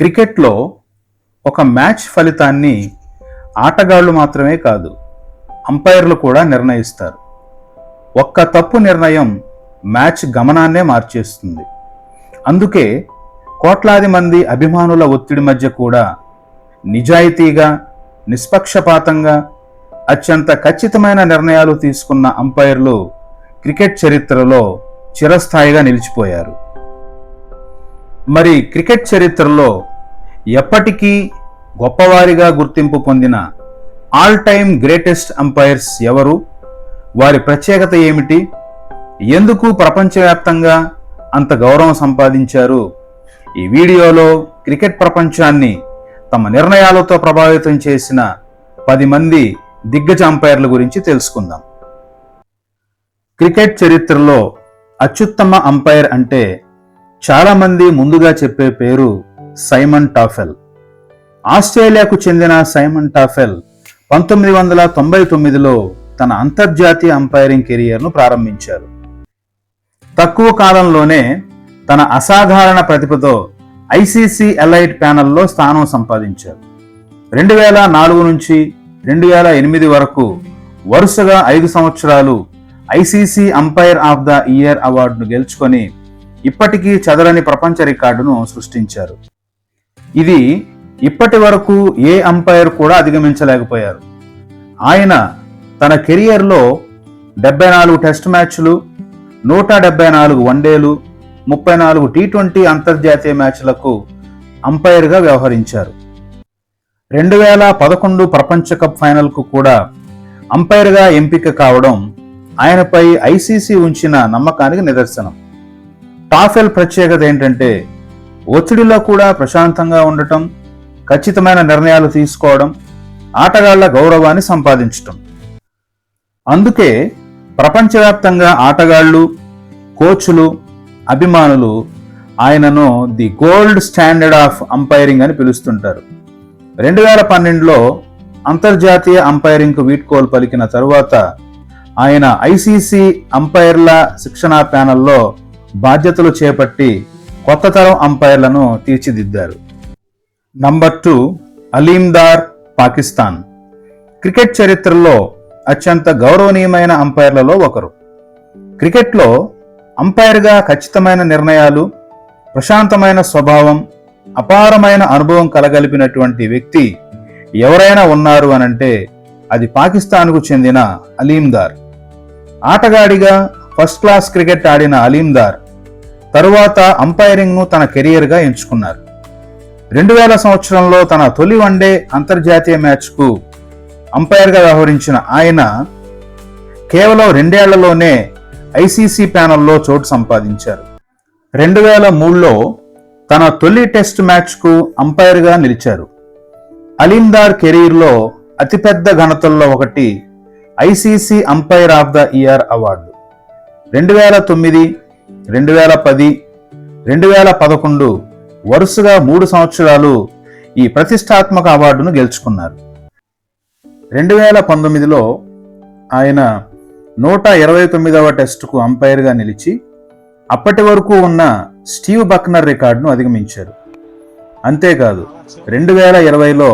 క్రికెట్లో ఒక మ్యాచ్ ఫలితాన్ని ఆటగాళ్లు మాత్రమే కాదు, అంపైర్లు కూడా నిర్ణయిస్తారు. ఒక్క తప్పు నిర్ణయం మ్యాచ్ గమనాన్నే మార్చేస్తుంది. అందుకే కోట్లాది మంది అభిమానుల ఒత్తిడి మధ్య కూడా నిజాయితీగా, నిష్పక్షపాతంగా, అత్యంత ఖచ్చితమైన నిర్ణయాలు తీసుకున్న అంపైర్లు క్రికెట్ చరిత్రలో చిరస్థాయిగా నిలిచిపోయారు. మరి క్రికెట్ చరిత్రలో ఎప్పటికీ గొప్పవారిగా గుర్తింపు పొందిన ఆల్ టైమ్ గ్రేటెస్ట్ అంపైర్స్ ఎవరు? వారి ప్రత్యేకత ఏమిటి? ఎందుకు ప్రపంచవ్యాప్తంగా అంత గౌరవం సంపాదించారు? ఈ వీడియోలో క్రికెట్ ప్రపంచాన్ని తమ నిర్ణయాలతో ప్రభావితం చేసిన 10 మంది దిగ్గజ అంపైర్ల గురించి తెలుసుకుందాం. క్రికెట్ చరిత్రలో అత్యుత్తమ అంపైర్ అంటే చాలా మంది ముందుగా చెప్పే పేరు సైమన్ టాఫెల్. ఆస్ట్రేలియాకు చెందిన సైమన్ టాఫెల్ 1999లో తన అంతర్జాతీయ అంపైరింగ్ కెరియర్ను ప్రారంభించారు. తక్కువ కాలంలోనే తన అసాధారణ ప్రతిభతో ఐసీసీ ఎలైట్ ప్యానెల్లో స్థానం సంపాదించారు. 2004 నుంచి 2008 వరకు వరుసగా 5 సంవత్సరాలు ICC umpire of the year అవార్డును గెలుచుకొని ఇప్పటికీ చెదరని ప్రపంచ రికార్డును సృష్టించారు. ఇది ఇప్పటి వరకు ఏ అంపైర్ కూడా అధిగమించలేకపోయారు. ఆయన తన కెరియర్లో 74 టెస్ట్ మ్యాచ్లు, 174 వన్డేలు, 34 టీ20 అంతర్జాతీయ మ్యాచ్లకు అంపైర్గా వ్యవహరించారు. 2011 ప్రపంచ కప్ ఫైనల్కు కూడా అంపైర్గా ఎంపిక కావడం ఆయనపై ఐసీసీ ఉంచిన నమ్మకానికి నిదర్శనం. టాఫెల్ ప్రత్యేకత ఏంటంటే ఒత్తిడిలో కూడా ప్రశాంతంగా ఉండటం, ఖచ్చితమైన నిర్ణయాలు తీసుకోవడం, ఆటగాళ్ల గౌరవాన్ని సంపాదించటం. అందుకే ప్రపంచవ్యాప్తంగా ఆటగాళ్లు, కోచ్లు, అభిమానులు ఆయనను the gold standard of umpiring అని పిలుస్తుంటారు. 2012లో అంతర్జాతీయ అంపైరింగ్కు వీడ్కోలు పలికిన తరువాత ఆయన ఐసీసీ అంపైర్ల శిక్షణా ప్యానెల్లో బాధ్యతలు చేపట్టి కొత్త తరం అంపైర్లను తీర్చిదిద్దారు. నంబర్ 2, అలీం దార్, పాకిస్తాన్. క్రికెట్ చరిత్రలో అత్యంత గౌరవనీయమైన అంపైర్లలో ఒకరు. క్రికెట్లో అంపైర్గా ఖచ్చితమైన నిర్ణయాలు, ప్రశాంతమైన స్వభావం, అపారమైన అనుభవం కలగలిపినటువంటి వ్యక్తి ఎవరైనా ఉన్నారు అనంటే అది పాకిస్తాన్కు చెందిన అలీం దార్. ఆటగాడిగా ఫస్ట్ క్లాస్ క్రికెట్ ఆడిన అలీం దార్ తరువాత అంపైరింగ్ను తన కెరియర్గా ఎంచుకున్నారు. 2000 సంవత్సరంలో తన తొలి వన్డే అంతర్జాతీయ మ్యాచ్కు అంపైర్గా వ్యవహరించిన ఆయన కేవలం 2 ఏళ్లలోనే ఐసీసీ ప్యానెల్లో చోటు సంపాదించారు. 2003లో తన తొలి టెస్ట్ మ్యాచ్కు అంపైర్గా నిలిచారు. అలీం దార్ కెరీర్లో అతిపెద్ద ఘనతల్లో ఒకటి ICC umpire of the year award. 2009, 2010, 2011 వరుసగా 3 సంవత్సరాలు ఈ ప్రతిష్టాత్మక అవార్డును గెలుచుకున్నారు. 2019లో ఆయన 129వ టెస్టుకు అంపైర్గా నిలిచి అప్పటి వరకు ఉన్న స్టీవ్ బక్నర్ రికార్డును అధిగమించారు. అంతేకాదు 2020లో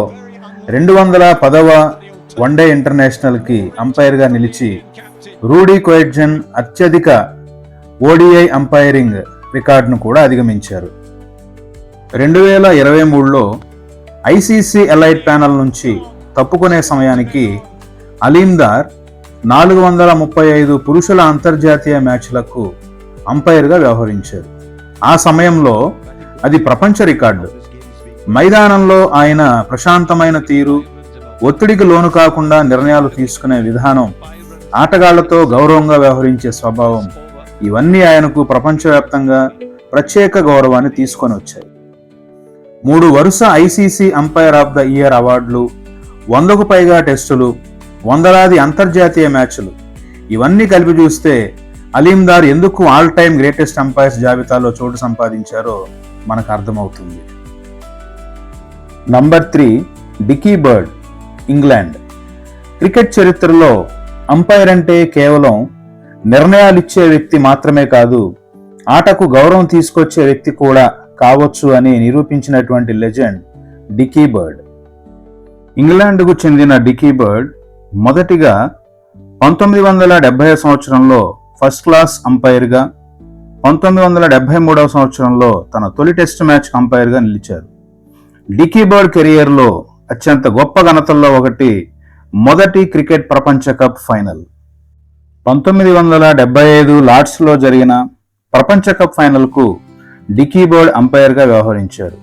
210వ వన్డే ఇంటర్నేషనల్కి అంపైర్గా నిలిచి రూడీ కొయిట్జన్ అత్యధిక ఓడిఐ అంపైరింగ్ రికార్డును కూడా అధిగమించారు. 2023లో ఐసీసీ ఎలైట్ ప్యానెల్ నుంచి తప్పుకునే సమయానికి అలీం దార్ 435 పురుషుల అంతర్జాతీయ మ్యాచ్లకు అంపైర్గా వ్యవహరించారు. ఆ సమయంలో అది ప్రపంచ రికార్డు. మైదానంలో ఆయన ప్రశాంతమైన తీరు, ఒత్తిడికి లోను కాకుండా నిర్ణయాలు తీసుకునే విధానం, ఆటగాళ్లతో గౌరవంగా వ్యవహరించే స్వభావం, ఇవన్నీ ఆయనకు ప్రపంచవ్యాప్తంగా ప్రత్యేక గౌరవాన్ని తీసుకొని వచ్చాయి. 3 వరుస ICC umpire of the year అవార్డులు, 100కు పైగా టెస్టులు, వందలాది అంతర్జాతీయ మ్యాచ్లు, ఇవన్నీ కలిపి చూస్తే అలీం దార్ ఎందుకు ఆల్ టైమ్ గ్రేటెస్ట్ అంపైర్స్ జాబితాలో చోటు సంపాదించారో మనకు అర్థమవుతుంది. Number 3, dicky bird, England. Cricket చరిత్రలో అంపైర్ అంటే కేవలం నిర్ణయాలిచ్చే వ్యక్తి మాత్రమే కాదు, ఆటకు గౌరవం తీసుకొచ్చే వ్యక్తి కూడా కావచ్చు అని నిరూపించినటువంటి లెజెండ్ డికీ బర్డ్. ఇంగ్లాండ్కు చెందిన డికీ బర్డ్ మొదటిగా 1970 సంవత్సరంలో ఫస్ట్ క్లాస్ అంపైర్గా, 1973 సంవత్సరంలో తన తొలి టెస్ట్ మ్యాచ్ అంపైర్గా నిలిచారు. డికీ బర్డ్ కెరియర్లో అత్యంత గొప్ప ఘనతల్లో ఒకటి మొదటి క్రికెట్ ప్రపంచ కప్ ఫైనల్. 1975 లార్డ్స్లో జరిగిన ప్రపంచ కప్ ఫైనల్కు డికీ బర్డ్ అంపైర్గా వ్యవహరించారు.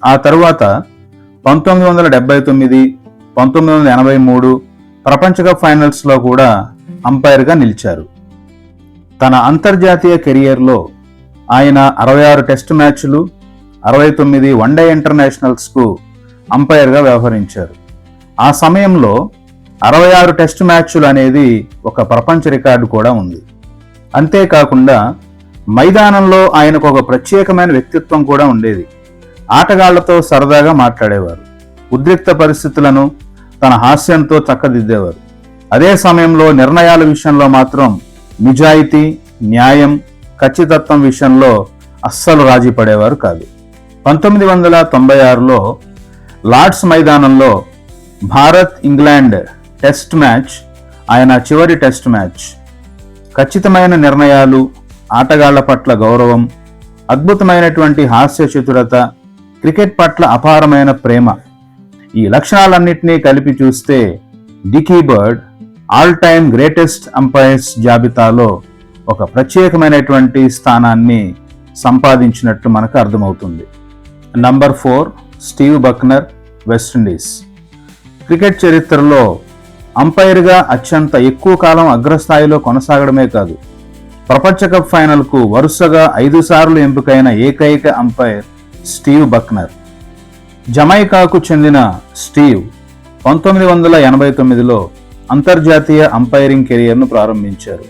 ఆ తరువాత 1979, 1983 ప్రపంచ కప్ ఫైనల్స్లో కూడా అంపైర్గా నిలిచారు. తన అంతర్జాతీయ కెరియర్లో ఆయన 66 టెస్ట్ మ్యాచ్లు, 69 వన్డే ఇంటర్నేషనల్స్కు అంపైర్గా వ్యవహరించారు. ఆ సమయంలో 66 టెస్ట్ మ్యాచ్లు అనేది ఒక ప్రపంచ రికార్డు కూడా ఉంది. అంతేకాకుండా మైదానంలో ఆయనకు ఒక ప్రత్యేకమైన వ్యక్తిత్వం కూడా ఉండేది. ఆటగాళ్లతో సరదాగా మాట్లాడేవారు, ఉద్రిక్త పరిస్థితులను తన హాస్యంతో చక్కదిద్దేవారు. అదే సమయంలో నిర్ణయాల విషయంలో మాత్రం నిజాయితీ, న్యాయం, ఖచ్చితత్వం విషయంలో అస్సలు రాజీ పడేవారు కాదు. 1996లో లార్డ్స్ మైదానంలో భారత్ ఇంగ్లాండ్ టెస్ట్ మ్యాచ్ ఆయన చివరి టెస్ట్ మ్యాచ్. ఖచ్చితమైన నిర్ణయాలు, ఆటగాళ్ల పట్ల గౌరవం, అద్భుతమైనటువంటి హాస్య చతురత, క్రికెట్ పట్ల అపారమైన ప్రేమ, ఈ లక్షణాలన్నింటినీ కలిపి చూస్తే Dickie Bird all time greatest umpires జాబితాలో ఒక ప్రత్యేకమైనటువంటి స్థానాన్ని సంపాదించినట్లు మనకు అర్థమవుతుంది. Number 4 Steve Bucknor, West Indies. Cricket చరిత్రలో అంపైర్గా అత్యంత ఎక్కువ కాలం అగ్రస్థాయిలో కొనసాగడమే కాదు, ప్రపంచ కప్ ఫైనల్కు వరుసగా 5 సార్లు ఎంపికైన ఏకైక అంపైర్ స్టీవ్ బక్నర్. జమైకాకు చెందిన స్టీవ్ 1989లో అంతర్జాతీయ అంపైరింగ్ కెరియర్ను ప్రారంభించారు.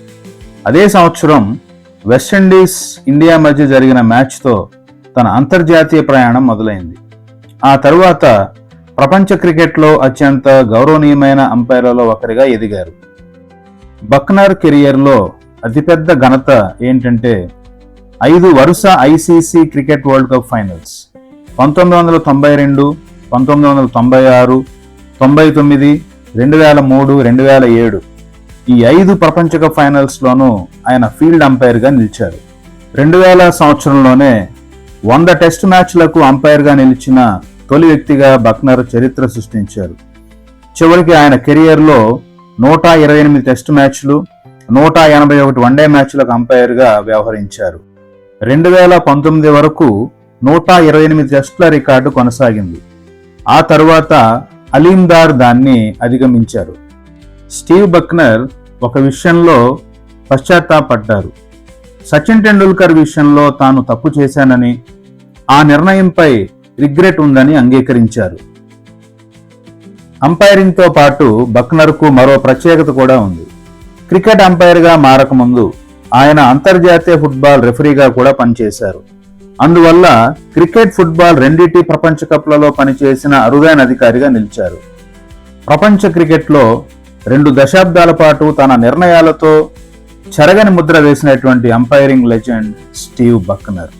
అదే సంవత్సరం వెస్టిండీస్ ఇండియా మధ్య జరిగిన మ్యాచ్తో తన అంతర్జాతీయ ప్రయాణం మొదలైంది. ఆ తరువాత ప్రపంచ క్రికెట్లో అత్యంత గౌరవనీయమైన అంపైర్లలో ఒకరిగా ఎదిగారు. బక్నర్ కెరియర్లో అతిపెద్ద ఘనత ఏంటంటే 5 వరుస ICC cricket world cup finals 1992, 1996, 99, 2003, 2007 ఈ 5 ప్రపంచ కప్ ఫైనల్స్లోనూ ఆయన ఫీల్డ్ అంపైర్గా నిలిచారు. 2000 సంవత్సరంలోనే 100 టెస్ట్ మ్యాచ్లకు అంపైర్గా నిలిచిన తొలి వ్యక్తిగా బక్నర్ చరిత్ర సృష్టించారు. చివరికి ఆయన కెరియర్లో 128 టెస్ట్ మ్యాచ్లు, 181 వన్డే మ్యాచ్లకు అంపైర్గా వ్యవహరించారు. 2019 వరకు 128 టెస్టుల రికార్డు కొనసాగింది. ఆ తరువాత అలీందార్ దాన్ని అధిగమించారు. స్టీవ్ బక్నర్ ఒక విషయంలో పశ్చాత్తాపడ్డారు. సచిన్ టెండూల్కర్ విషయంలో తాను తప్పు చేశానని, ఆ నిర్ణయంపై రిగ్రెట్ ఉందని అంగీకరించారు. అంపైరింగ్తో పాటు బక్నర్కు మరో ప్రత్యేకత కూడా ఉంది. క్రికెట్ అంపైర్గా మారకముందు ఆయన అంతర్జాతీయ ఫుట్బాల్ రెఫరీగా కూడా పనిచేశారు. అందువల్ల క్రికెట్, ఫుట్బాల్ రెండింటి ప్రపంచ కప్లలో పనిచేసిన అరుదైన అధికారిగా నిలిచారు. ప్రపంచ క్రికెట్లో 2 దశాబ్దాల పాటు తన నిర్ణయాలతో చెరగని ముద్ర వేసినటువంటి అంపైరింగ్ లెజెండ్ స్టీవ్ బక్నర్.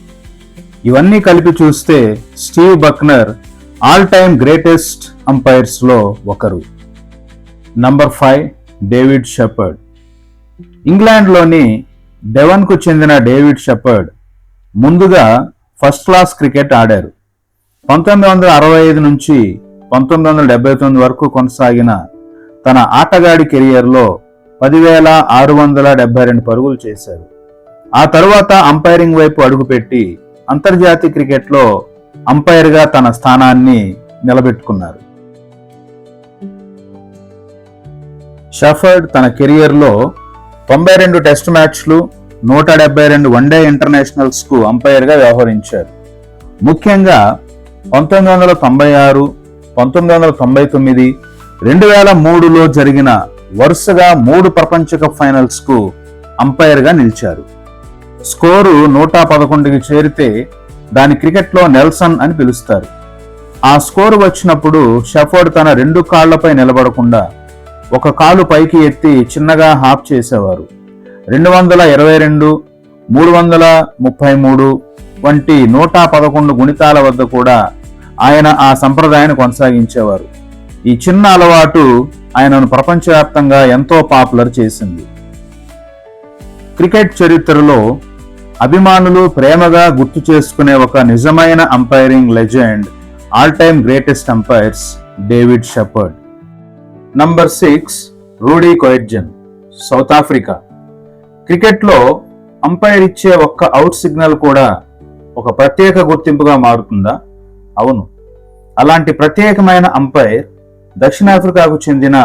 ఇవన్నీ కలిపి చూస్తే Steve Bucknor all time greatest అంపైర్స్లో ఒకరు. Number 5 David Shepherd. ఇంగ్లాండ్లోని డెవన్కు చెందిన డేవిడ్ షెపర్డ్ ముందుగా ఫస్ట్ క్లాస్ క్రికెట్ ఆడారు. 1965 నుంచి 1979 వరకు కొనసాగిన తన ఆటగాడి కెరియర్లో 10,672 పరుగులు చేశారు. ఆ తరువాత అంపైరింగ్ వైపు అడుగుపెట్టి అంతర్జాతీయ క్రికెట్లో అంపైర్గా తన స్థానాన్ని నిలబెట్టుకున్నారు. షెఫర్డ్ తన కెరియర్లో 92 టెస్ట్ మ్యాచ్లు, 172 వన్డే ఇంటర్నేషనల్స్కు అంపైర్గా వ్యవహరించారు. ముఖ్యంగా 1996, 1999, 2003లో జరిగిన వరుసగా 3 ప్రపంచ కప్ ఫైనల్స్కు అంపైర్గా నిలిచారు. స్కోరు 111కి చేరితే దాని క్రికెట్లో నెల్సన్ అని పిలుస్తారు. ఆ స్కోరు వచ్చినప్పుడు షెఫర్డ్ తన 2 కాళ్లపై నిలబడకుండా ఒక కాలు పైకి ఎత్తి చిన్నగా హాప్ చేసేవారు. 222, 333, వంటి 111 గుణితాల వద్ద కూడా ఆయన ఆ సంప్రదాయాన్ని కొనసాగించేవారు. ఈ చిన్న అలవాటు ఆయనను ప్రపంచవ్యాప్తంగా ఎంతో పాపులర్ చేసింది. క్రికెట్ చరిత్రలో అభిమానులు ప్రేమగా గుర్తు చేసుకునే ఒక నిజమైన umpiring legend, all time greatest umpires David Shepherd. Number 6 Rudi Koertzen, South Africa. క్రికెట్లో అంపైర్ ఇచ్చే ఒక్క అవుట్ సిగ్నల్ కూడా ఒక ప్రత్యేక గుర్తింపుగా మారుతుందా? అవును, అలాంటి ప్రత్యేకమైన అంపైర్ దక్షిణాఫ్రికాకు చెందిన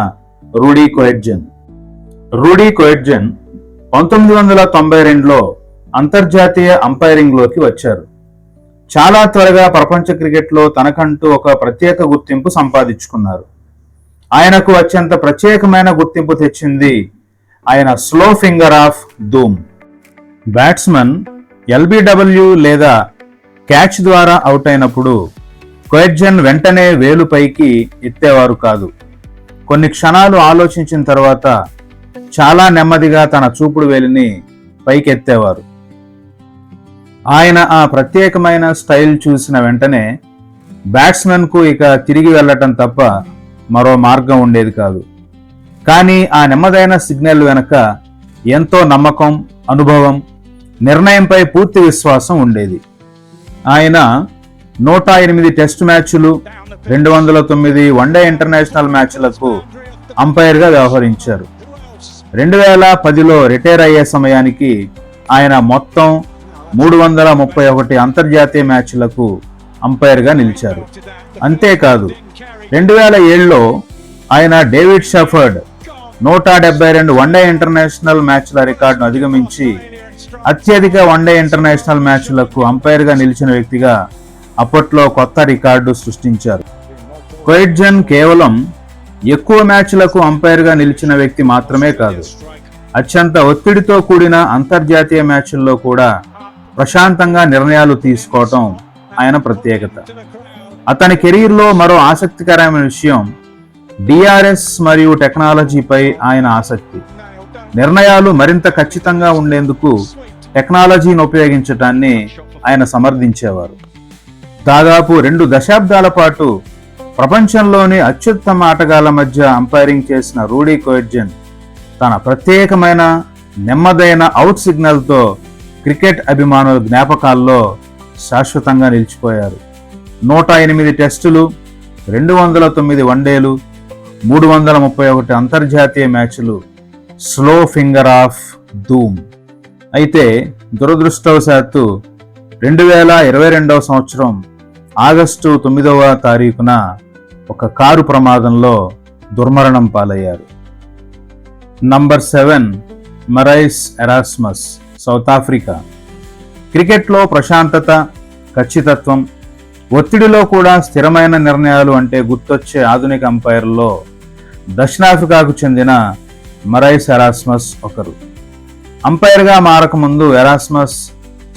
రూడీ కొయిట్జెన్. రూడీ కొయిట్జెన్ 1992లో అంతర్జాతీయ అంపైరింగ్లోకి వచ్చారు. చాలా త్వరగా ప్రపంచ క్రికెట్లో తనకంటూ ఒక ప్రత్యేక గుర్తింపు సంపాదించుకున్నారు. ఆయనకు అత్యంత ప్రత్యేకమైన గుర్తింపు తెచ్చింది ఆయన slow finger of doom. Batsman LBW లేదా క్యాచ్ ద్వారా అవుట్ అయినప్పుడు కొయిట్జెన్ వెంటనే వేలు పైకి ఎత్తేవారు కాదు. కొన్ని క్షణాలు ఆలోచించిన తర్వాత చాలా నెమ్మదిగా తన చూపుడు వేలిని పైకెత్తేవారు. ఆయన ఆ ప్రత్యేకమైన స్టైల్ చూసిన వెంటనే బ్యాట్స్మెన్కు ఇక తిరిగి వెళ్ళటం తప్ప మరో మార్గం ఉండేది కాదు. కానీ ఆ నెమ్మదైన సిగ్నల్ వెనక ఎంతో నమ్మకం, అనుభవం, నిర్ణయంపై పూర్తి విశ్వాసం ఉండేది. ఆయన 108 టెస్టు మ్యాచ్లు, 209 వన్డే ఇంటర్నేషనల్ మ్యాచ్లకు అంపైర్గా వ్యవహరించారు. 2010లో రిటైర్ అయ్యే సమయానికి ఆయన మొత్తం 331 అంతర్జాతీయ మ్యాచ్లకు అంపైర్గా నిలిచారు. అంతేకాదు 2007లో ఆయన డేవిడ్ షెపర్డ్ 172 వన్డే ఇంటర్నేషనల్ మ్యాచ్ల రికార్డును అధిగమించి అత్యధిక వన్డే ఇంటర్నేషనల్ మ్యాచ్లకు అంపైర్గా నిలిచిన వ్యక్తిగా అప్పట్లో కొత్త రికార్డు సృష్టించారు. కొయిట్జెన్ కేవలం ఎక్కువ మ్యాచ్లకు అంపైర్గా నిలిచిన వ్యక్తి మాత్రమే కాదు, అత్యంత ఒత్తిడితో కూడిన అంతర్జాతీయ మ్యాచ్ల్లో కూడా ప్రశాంతంగా నిర్ణయాలు తీసుకోవటం ఆయన ప్రత్యేకత. అతని కెరీర్లో మరో ఆసక్తికరమైన విషయం డిఆర్ఎస్ మరియు టెక్నాలజీపై ఆయన ఆసక్తి. నిర్ణయాలు మరింత ఖచ్చితంగా ఉండేందుకు టెక్నాలజీని ఉపయోగించటాన్ని ఆయన సమర్థించేవారు. దాదాపు 2 దశాబ్దాల పాటు ప్రపంచంలోని అత్యుత్తమ ఆటగాళ్ల మధ్య అంపైరింగ్ చేసిన రూడీ కొయిట్జెన్ తన ప్రత్యేకమైన నెమ్మదైన అవుట్ సిగ్నల్తో క్రికెట్ అభిమానుల జ్ఞాపకాల్లో శాశ్వతంగా నిలిచిపోయారు. 108 టెస్టులు, 209 వన్డేలు, 331 అంతర్జాతీయ మ్యాచ్లు, స్లో ఫింగర్ ఆఫ్ డూమ్. అయితే దురదృష్టవశాత్తు 2022వ సంవత్సరం ఆగస్టు 9వ తారీఖున ఒక కారు ప్రమాదంలో దుర్మరణం పాలయ్యారు. Number 7 Marais Erasmus, South Africa. క్రికెట్లో ప్రశాంతత, ఖచ్చితత్వం, ఒత్తిడిలో కూడా స్థిరమైన నిర్ణయాలు అంటే గుర్తొచ్చే ఆధునిక అంపైర్లలో దక్షిణాఫ్రికాకు చెందిన మరైస్ ఎరాస్మస్ ఒకరు. అంపైర్గా మారకముందు ఎరాస్మస్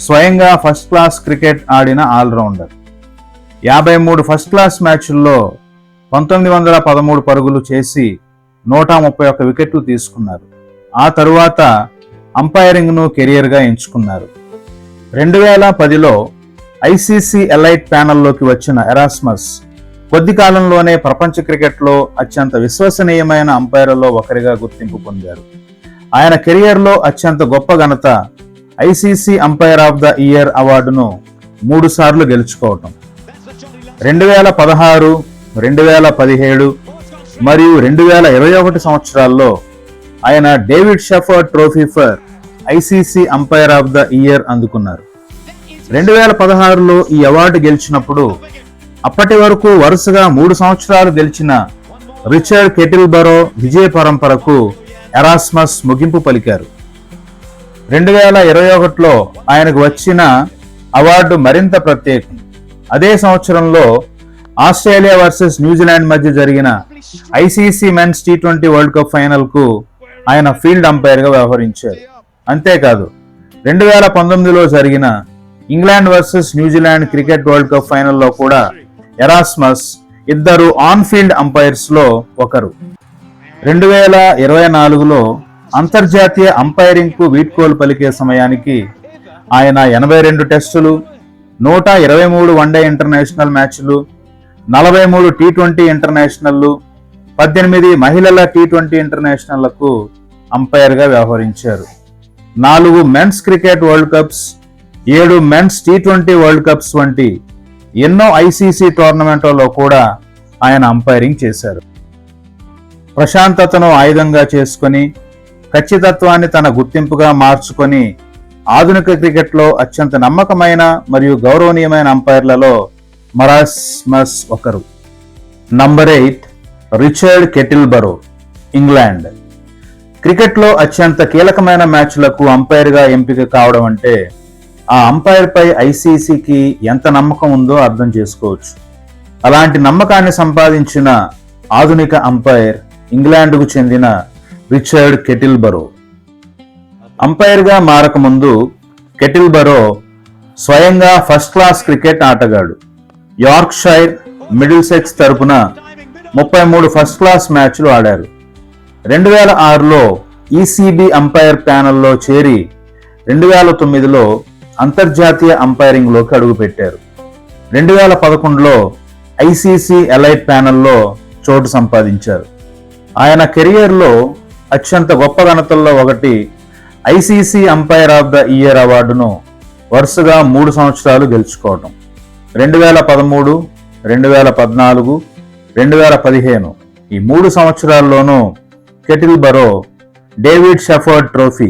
స్వయంగా ఫస్ట్ క్లాస్ క్రికెట్ ఆడిన ఆల్రౌండర్. 53 ఫస్ట్ క్లాస్ మ్యాచ్ల్లో 1913 పరుగులు చేసి 131 వికెట్లు తీసుకున్నారు. ఆ తరువాత అంపైరింగ్ను కెరియర్గా ఎంచుకున్నారు. 2010లో ఐసీసీ ఎలైట్ ప్యానెల్లోకి వచ్చిన ఎరాస్మస్ కొద్ది కాలంలోనే ప్రపంచ క్రికెట్లో అత్యంత విశ్వసనీయమైన అంపైర్లలో ఒకరిగా గుర్తింపు పొందారు. ఆయన కెరియర్లో అత్యంత గొప్ప ఘనత ICC umpire of the year అవార్డును 3 సార్లు గెలుచుకోవటం. 2016, 2017 మరియు 2021 సంవత్సరాల్లో ఆయన David shepherd trophy for ICC umpire of the year అందుకున్నారు. 2016లో ఈ అవార్డు గెలిచినప్పుడు అప్పటి వరకు వరుసగా 3 సంవత్సరాలు గెలిచిన రిచర్డ్ కెటిల్బరో విజయ పరంపరకు ఎరాస్మస్ ముగింపు పలికారు. 2021లో ఆయనకు వచ్చిన అవార్డు మరింత ప్రత్యేకం. అదే సంవత్సరంలో ఆస్ట్రేలియా వర్సెస్ న్యూజిలాండ్ మధ్య జరిగిన ICC men's T20 world cup ఫైనల్కు ఆయన ఫీల్డ్ అంపైర్గా వ్యవహరించారు. అంతేకాదు 2019లో జరిగిన England versus New Zealand cricket world cup ఫైనల్లో కూడా ఎరాస్మస్ ఇద్దరు ఆన్ ఫీల్డ్ అంపైర్స్లో ఒకరు. 2024లో అంతర్జాతీయ అంపైరింగ్కు వీడ్కోలు పలికే సమయానికి ఆయన 82 టెస్టులు, 123 వన్డే ఇంటర్నేషనల్ మ్యాచ్లు, 43 టీ20 ఇంటర్నేషనల్లు, 18 మహిళల టీ20 ఇంటర్నేషనల్లకు అంపైర్గా వ్యవహరించారు. 4 men's cricket World Cups, 7 men's టీ20 వరల్డ్ కప్స్ వంటి ఎన్నో ఐసీసీ టోర్నమెంట్లలో కూడా ఆయన అంపైరింగ్ చేశారు. ప్రశాంతతను ఆయుధంగా చేసుకొని, ఖచ్చితత్వాన్ని తన గుర్తింపుగా మార్చుకొని ఆధునిక క్రికెట్లో అత్యంత నమ్మకమైన మరియు గౌరవనీయమైన అంపైర్లలో మరాస్మస్ ఒకరు. Number 8 Richard Kettleborough, England. క్రికెట్లో అత్యంత కీలకమైన మ్యాచ్లకు అంపైర్గా ఎంపిక కావడం అంటే ఆ అంపైర్పై ఐసీసీకి ఎంత నమ్మకం ఉందో అర్థం చేసుకోవచ్చు. అలాంటి నమ్మకాన్ని సంపాదించిన ఆధునిక అంపైర్ ఇంగ్లాండ్కు చెందిన రిచర్డ్ కెటిల్బరో. అంపైర్గా మారకముందు కెటిల్బరో స్వయంగా ఫస్ట్ క్లాస్ క్రికెట్ ఆటగాడు. యార్క్షైర్, మిడిల్సెక్స్ తరపున 33 ఫస్ట్ క్లాస్ మ్యాచ్లు ఆడారు. 2006లో ఈసీబీ అంపైర్ ప్యానెల్లో చేరి 2009లో అంతర్జాతీయ అంపైరింగ్లోకి అడుగుపెట్టారు. 2011లో ఐసీసీ ఎలైట్ ప్యానెల్లో చోటు సంపాదించారు. ఆయన కెరియర్లో అత్యంత గొప్ప ఘనతల్లో ఒకటి ICC umpire of the year అవార్డును వరుసగా 3 సంవత్సరాలు గెలుచుకోవడం. 2013, 2014, 2015 ఈ 3 సంవత్సరాల్లోనూ Kettleborough David Shepherd trophy,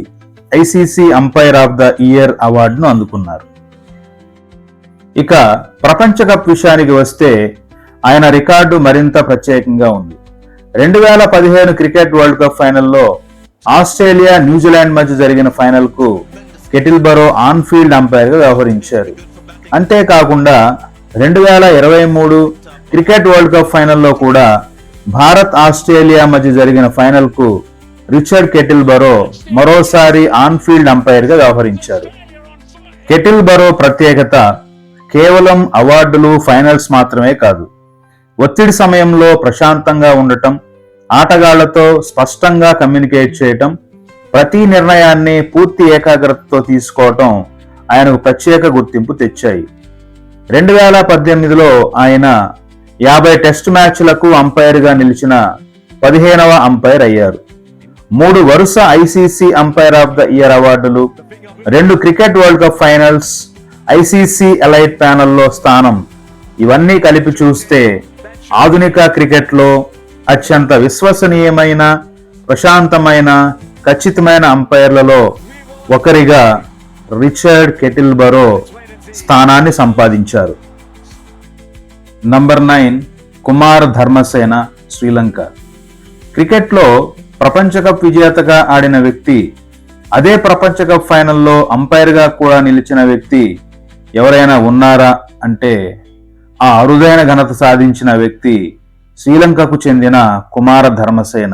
ICC umpire of the year అవార్డును అందుకున్నారు. ఇక ప్రపంచ కప్ విషయానికి వస్తే ఆయన రికార్డు మరింత ప్రత్యేకంగా ఉంది. 2015 క్రికెట్ వరల్డ్ కప్ ఫైనల్లో ఆస్ట్రేలియా, న్యూజిలాండ్ మధ్య జరిగిన ఫైనల్కు కెటిల్బరో ఆన్ ఫీల్డ్ అంపైర్గా వ్యవహరించారు. అంతేకాకుండా 2023 క్రికెట్ వరల్డ్ కప్ ఫైనల్లో కూడా భారత్, ఆస్ట్రేలియా మధ్య జరిగిన ఫైనల్కు రిచర్డ్ కెటిల్బరో మరోసారి ఆన్ ఫీల్డ్ అంపైర్గా వ్యవహరించారు. కెటిల్బరో ప్రత్యేకత కేవలం అవార్డులు, ఫైనల్స్ మాత్రమే కాదు. ఒత్తిడి సమయంలో ప్రశాంతంగా ఉండటం, ఆటగాళ్లతో స్పష్టంగా కమ్యూనికేట్ చేయటం, ప్రతి నిర్ణయాన్ని పూర్తి ఏకాగ్రతతో తీసుకోవటం ఆయనకు ప్రత్యేక గుర్తింపు తెచ్చాయి. 2018లో ఆయన 50 టెస్ట్ మ్యాచ్లకు అంపైర్గా నిలిచిన 15వ అంపైర్ అయ్యారు. 3 వరుస ICC umpire of the year అవార్డులు, 2 cricket world cup finals, ICC elite ప్యానెల్లో స్థానం, ఇవన్నీ కలిపి చూస్తే ఆధునిక క్రికెట్లో అత్యంత విశ్వసనీయమైన, ప్రశాంతమైన, ఖచ్చితమైన అంపైర్లలో ఒకరిగా రిచర్డ్ కెటిల్బరో స్థానాన్ని సంపాదించారు. నంబర్ 9 కుమార్ ధర్మసేన, శ్రీలంక. క్రికెట్లో ప్రపంచ కప్ విజేతగా ఆడిన వ్యక్తి, అదే ప్రపంచ కప్ ఫైనల్లో అంపైర్గా కూడా నిలిచిన వ్యక్తి ఎవరైనా ఉన్నారా అంటే ఆ అరుదైన ఘనత సాధించిన వ్యక్తి శ్రీలంకకు చెందిన కుమార ధర్మసేన.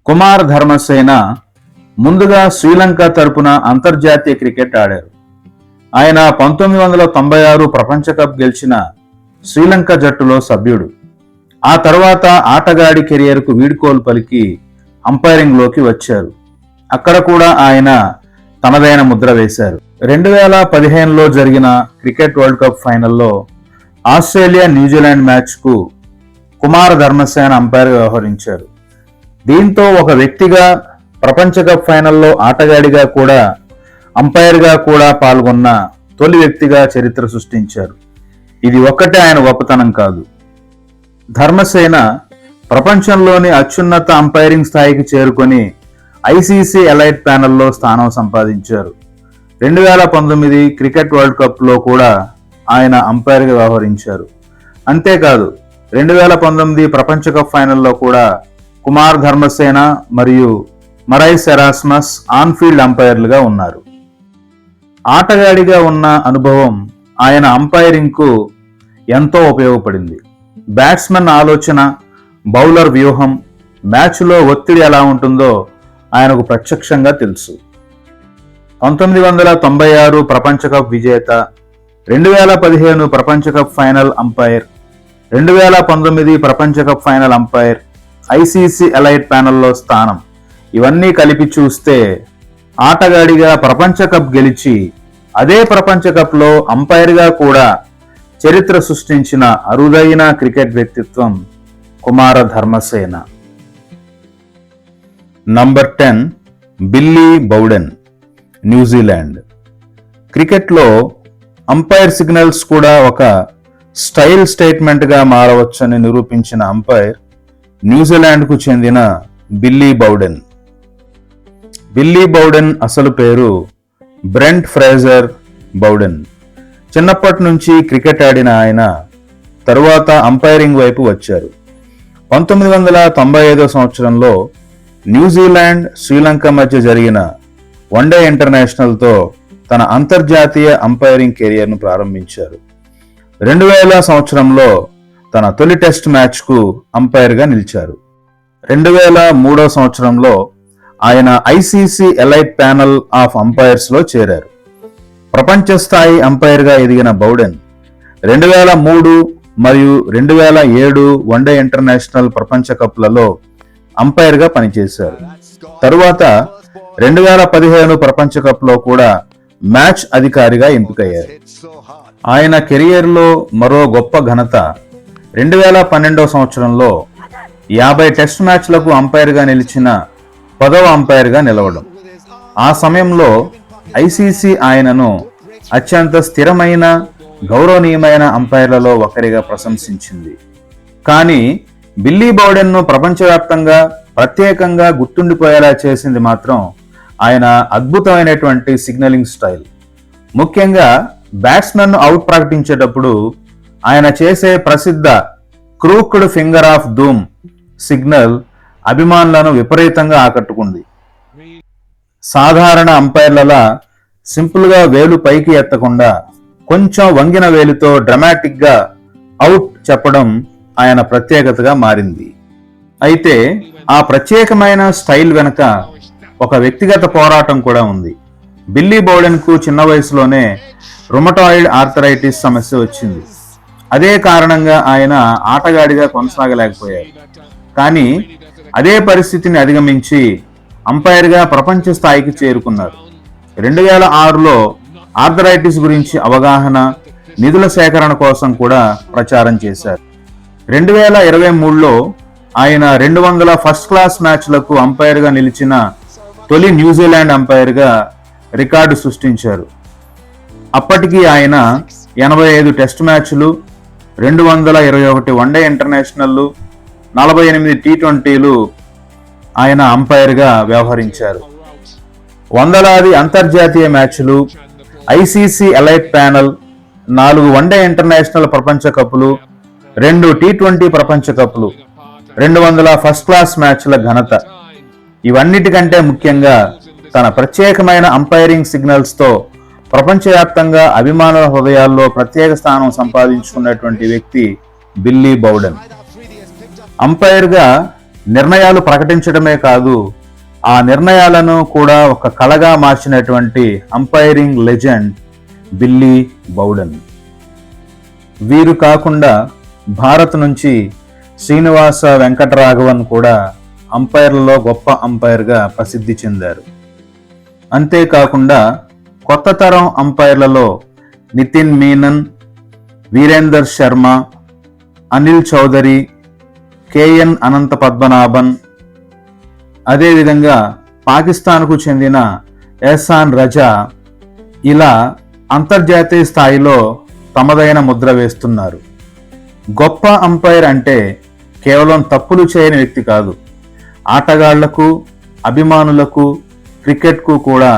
కుమార్ ధర్మసేన ముందుగా శ్రీలంక తరపున అంతర్జాతీయ క్రికెట్ ఆడారు. ఆయన 1996 ప్రపంచ కప్ గెలిచిన శ్రీలంక జట్టులో సభ్యుడు. ఆ తర్వాత ఆటగాడి కెరియర్కు వీడ్కోలు పలికి అంపైరింగ్లోకి వచ్చారు. అక్కడ కూడా ఆయన తనదైన ముద్ర వేశారు. 2015లో జరిగిన క్రికెట్ వరల్డ్ కప్ ఫైనల్లో ఆస్ట్రేలియా, న్యూజిలాండ్ మ్యాచ్కు కుమార ధర్మసేన అంపైర్గా వ్యవహరించారు. దీంతో ఒక వ్యక్తిగా ప్రపంచ కప్ ఫైనల్లో ఆటగాడిగా కూడా, అంపైర్గా కూడా పాల్గొన్న తొలి వ్యక్తిగా చరిత్ర సృష్టించారు. ఇది ఒక్కటే ఆయన గొప్పతనం కాదు. ధర్మసేన ప్రపంచంలోని అత్యున్నత అంపైరింగ్ స్థాయికి చేరుకొని ఐసీసీ ఎలైట్ ప్యానెల్లో స్థానం సంపాదించారు. 2019 క్రికెట్ వరల్డ్ కప్లో కూడా ఆయన అంపైర్గా వ్యవహరించారు. అంతేకాదు 2019 ప్రపంచ కప్ ఫైనల్లో కూడా కుమార్ ధర్మసేన మరియు మరైస్ ఎరాస్మస్ ఆన్ ఫీల్డ్ అంపైర్లుగా ఉన్నారు. ఆటగాడిగా ఉన్న అనుభవం ఆయన అంపైరింగ్కు ఎంతో ఉపయోగపడింది. బ్యాట్స్మెన్ ఆలోచన, బౌలర్ వ్యూహం, మ్యాచ్లో ఒత్తిడి ఎలా ఉంటుందో ఆయనకు ప్రత్యక్షంగా తెలుసు. 1996 ప్రపంచ కప్ విజేత, 2015 ప్రపంచ కప్ ఫైనల్ అంపైర్, 2019 ప్రపంచ cup final umpire, ICC elite ప్యానెల్లో స్థానం, ఇవన్నీ కలిపి చూస్తే ఆటగాడిగా ప్రపంచ కప్ గెలిచి అదే ప్రపంచ కప్లో అంపైర్గా కూడా చరిత్ర సృష్టించిన అరుదైన క్రికెట్ వ్యక్తిత్వం Kumar Dharmasena. Number 10 Billy Bowden, New Zealand. క్రికెట్లో అంపైర్ సిగ్నల్స్ కూడా ఒక స్టైల్ స్టేట్మెంట్గా మారవచ్చని నిరూపించిన అంపైర్ న్యూజిలాండ్కు చెందిన బిల్లీ బౌడెన్. బిల్లీ బౌడెన్ అసలు పేరు బ్రెంట్ ఫ్రేజర్ బౌడెన్. చిన్నప్పటి నుంచి క్రికెట్ ఆడిన ఆయన తరువాత అంపైరింగ్ వైపు వచ్చారు. 1995 సంవత్సరంలో న్యూజిలాండ్ శ్రీలంక మధ్య జరిగిన వన్డే ఇంటర్నేషనల్తో తన అంతర్జాతీయ అంపైరింగ్ కెరియర్ను ప్రారంభించారు. 2000 సంవత్సరంలో తన తొలి టెస్ట్ మ్యాచ్కు అంపైర్గా నిలిచారు. 2003 సంవత్సరంలో ఆయన ఐసీసీ ఎలైట్ ప్యానల్ ఆఫ్ అంపైర్స్లో చేరారు. ప్రపంచ స్థాయి అంపైర్గా ఎదిగిన బౌడెన్ 2003 మరియు 2007 వన్డే ఇంటర్నేషనల్ ప్రపంచ కప్లలో అంపైర్గా పనిచేశారు. తరువాత 2015 ప్రపంచ కప్లో కూడా మ్యాచ్ అధికారిగా ఎంపికయ్యారు. ఆయన కెరియర్లో మరో గొప్ప ఘనత 2012 సంవత్సరంలో 50 టెస్ట్ మ్యాచ్లకు అంపైర్గా నిలిచిన 10వ అంపైర్గా నిలవడం. ఆ సమయంలో ఐసీసీ ఆయనను అత్యంత స్థిరమైన, గౌరవనీయమైన అంపైర్లలో ఒకరిగా ప్రశంసించింది. కానీ బిల్లీ బౌడెన్ను ప్రపంచవ్యాప్తంగా ప్రత్యేకంగా గుర్తుండిపోయేలా చేసింది మాత్రం ఆయన అద్భుతమైనటువంటి సిగ్నలింగ్ స్టైల్. ముఖ్యంగా బ్యాట్స్మెన్ అవుట్ ప్రకటించేటప్పుడు ఆయన చేసే ప్రసిద్ధ క్రూక్డ్ ఫింగర్ ఆఫ్ దూమ్ సిగ్నల్ అభిమానులను విపరీతంగా ఆకట్టుకుంది. సాధారణ అంపైర్లలా సింపుల్గా వేలు పైకి ఎత్తకుండా కొంచెం వంగిన వేలుతో డ్రమాటిక్గా అవుట్ చెప్పడం ఆయన ప్రత్యేకతగా మారింది. అయితే ఆ ప్రత్యేకమైన స్టైల్ వెనుక ఒక వ్యక్తిగత పోరాటం కూడా ఉంది. బిల్లీ బౌడెన్కు చిన్న వయసులోనే రుమటాయిడ్ ఆర్థరైటిస్ సమస్య వచ్చింది. అదే కారణంగా ఆయన ఆటగాడిగా కొనసాగలేకపోయారు. కానీ అదే పరిస్థితిని అధిగమించి అంపైర్గా ప్రపంచ స్థాయికి చేరుకున్నారు. 2006లో ఆర్థరైటిస్ గురించి అవగాహన, నిధుల సేకరణ కోసం కూడా ప్రచారం చేశారు. 2023లో ఆయన 200 ఫస్ట్ క్లాస్ మ్యాచ్లకు అంపైర్గా నిలిచిన తొలి న్యూజిలాండ్ అంపైర్గా రికార్డు సృష్టించారు. అప్పటికి ఆయన 85 టెస్ట్ మ్యాచ్లు, 221 వన్డే ఇంటర్నేషనల్లు, 48 టీ20లు ఆయన అంపైర్గా వ్యవహరించారు. వందలాది అంతర్జాతీయ మ్యాచ్లు, ICC elite panel, 4 one day international ప్రపంచ కప్పులు, 2 టీ20 ప్రపంచ కప్పులు, 200 ఫస్ట్ క్లాస్ మ్యాచ్ల ఘనత. ఇవన్నిటికంటే ముఖ్యంగా తన ప్రత్యేకమైన అంపైరింగ్ సిగ్నల్స్తో ప్రపంచవ్యాప్తంగా అభిమానుల హృదయాల్లో ప్రత్యేక స్థానం సంపాదించుకున్నటువంటి వ్యక్తి బిల్లీ బౌడెన్. అంపైర్గా నిర్ణయాలు ప్రకటించడమే కాదు, ఆ నిర్ణయాలను కూడా ఒక కళగా మార్చినటువంటి అంపైరింగ్ లెజెండ్ బిల్లీ బౌడెన్. వీరు కాకుండా భారత్ నుంచి శ్రీనివాస వెంకటరాఘవన్ కూడా అంపైర్లలో గొప్ప అంపైర్గా ప్రసిద్ధి చెందారు. అంతేకాకుండా కొత్త తరం అంపైర్లలో నితిన్ మీనన్, వీరేందర్ శర్మ, అనిల్ చౌదరి, కేఎన్ అనంత పద్మనాభన్, అదేవిధంగా పాకిస్తాన్కు చెందిన ఎహ్సాన్ రజా ఇలా అంతర్జాతీయ స్థాయిలో తమదైన ముద్ర వేస్తున్నారు. గొప్ప అంపైర్ అంటే కేవలం తప్పులు చేయని వ్యక్తి కాదు, ఆటగాళ్లకు, అభిమానులకు, క్రికెట్కు కూడా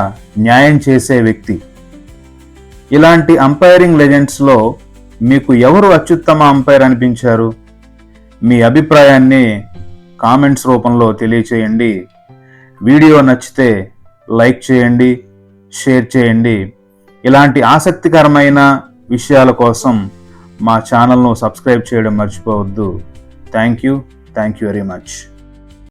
న్యాయం చేసే వ్యక్తి. ఇలాంటి అంపైరింగ్ లెజెండ్స్లో మీకు ఎవరు అత్యుత్తమ అంపైర్ అనిపించారు? మీ అభిప్రాయాన్ని కామెంట్స్ రూపంలో తెలియచేయండి. వీడియో నచ్చితే లైక్ చేయండి, షేర్ చేయండి. ఇలాంటి ఆసక్తికరమైన విషయాల కోసం మా ఛానల్ను సబ్స్క్రైబ్ చేయడం మర్చిపోవద్దు. Thank you very much.